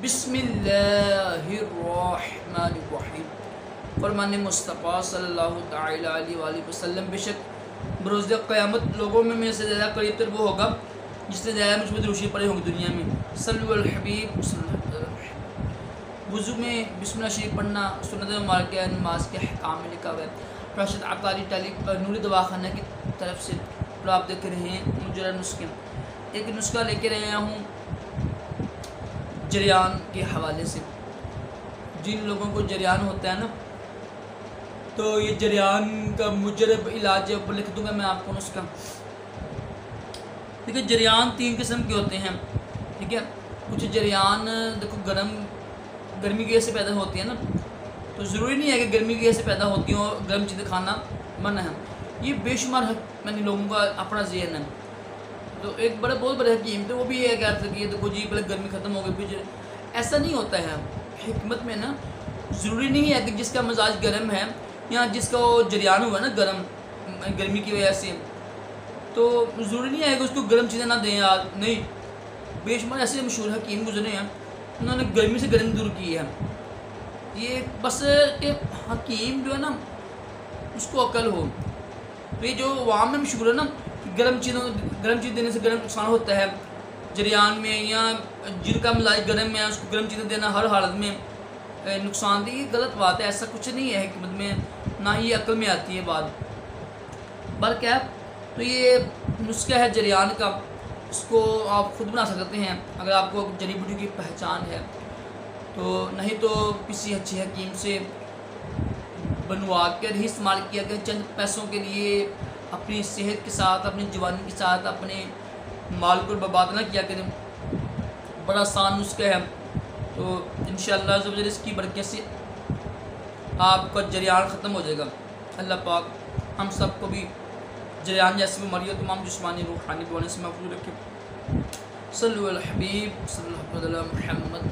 बिस्मिल्लाहिर्रहमानिर्रहीम। फरमान मुस्तफ़ा सल्लल्लाहु तआला अलैहि वसल्लम, बेशक बरोज़ क़यामत लोगों में से ज़्यादा करीब तर वो होगा जिसने ज़्यादा मुझ पर दुरूद पढ़े होंगे दुनिया में। सल्लल्लाहु अलैहि हबीब। वुज़ू में बिस्मिल्लाह शरीफ पढ़ना सुन्नत मुबारक नमाज के अहकाम में लिखा हुआ है। राशिद अतारी तालिब नूरी दवाखाना की तरफ से आप देख रहे हैं मुजरब नुस्खे। एक नुस्खा लेके आया हूँ जरियान के हवाले से। जिन लोगों को जरियान होता है ना, तो ये जरियान का मुजरब इलाज लिख दूंगा मैं आपको नुस्खा। देखिए जरियान 3 किस्म के होते हैं, ठीक है। कुछ जरियान देखो गर्मी की वजह से पैदा होती है ना, तो ज़रूरी नहीं है कि गर्मी की वजह से पैदा होती हो गर्म चीज़ें खाना मना है। ये बेशुमार मैंने लोगों का अपना ज़हन है। तो एक बहुत बड़े हकीम थे, वो भी ये कहते थे कि देखो जी पहले गर्मी ख़त्म हो गई फिर ऐसा नहीं होता है। हिकमत में ना ज़रूरी नहीं है कि जिसका मिजाज गर्म है या जिसका वो जरियान हुआ ना गर्मी की वजह से, तो ज़रूरी नहीं है कि उसको गर्म चीज़ें ना दें आज। नहीं, बेशुमार ऐसे मशहूर हकीम गुजरे हैं, उन्होंने गर्मी से गर्मी दूर की है। ये बस कि हकीम जो है ना उसको अकल हो। तो ये जो वाम में मशहूर है ना गर्म चीज़ देने से गर्म नुकसान होता है जरियान में, या जिनका मिजाज गर्म है उसको गर्म चीज़ें देना हर हालत में नुकसानदेह, ये गलत बात है। ऐसा कुछ नहीं है हिकमत में, ना ही अकल में आती है बात। बल्कि तो ये नुस्खा है जरियान का, इसको आप खुद बना सकते हैं अगर आपको जड़ी बूटी की पहचान है तो। नहीं तो किसी अच्छे हकीम से बनवा कर ही इस्तेमाल किया गया चंद पैसों के लिए, अपनी सेहत के साथ अपनी जवानी के साथ अपने माल को बर्बाद ना किया करें। बड़ा आसान नुस्खा है। तो इंशाअल्लाह ज़रूर इसकी बरकत से आपका जरियान ख़त्म हो जाएगा। अल्लाह पाक हम सबको भी जरियान जैसी बीमारियों तमाम जिस्मानी रूहानी बीमारियों से महफूज रखे। सल्लल्लाहु अलैहि हबीब सल्लल्लाहु अलैहि मुहम्मद।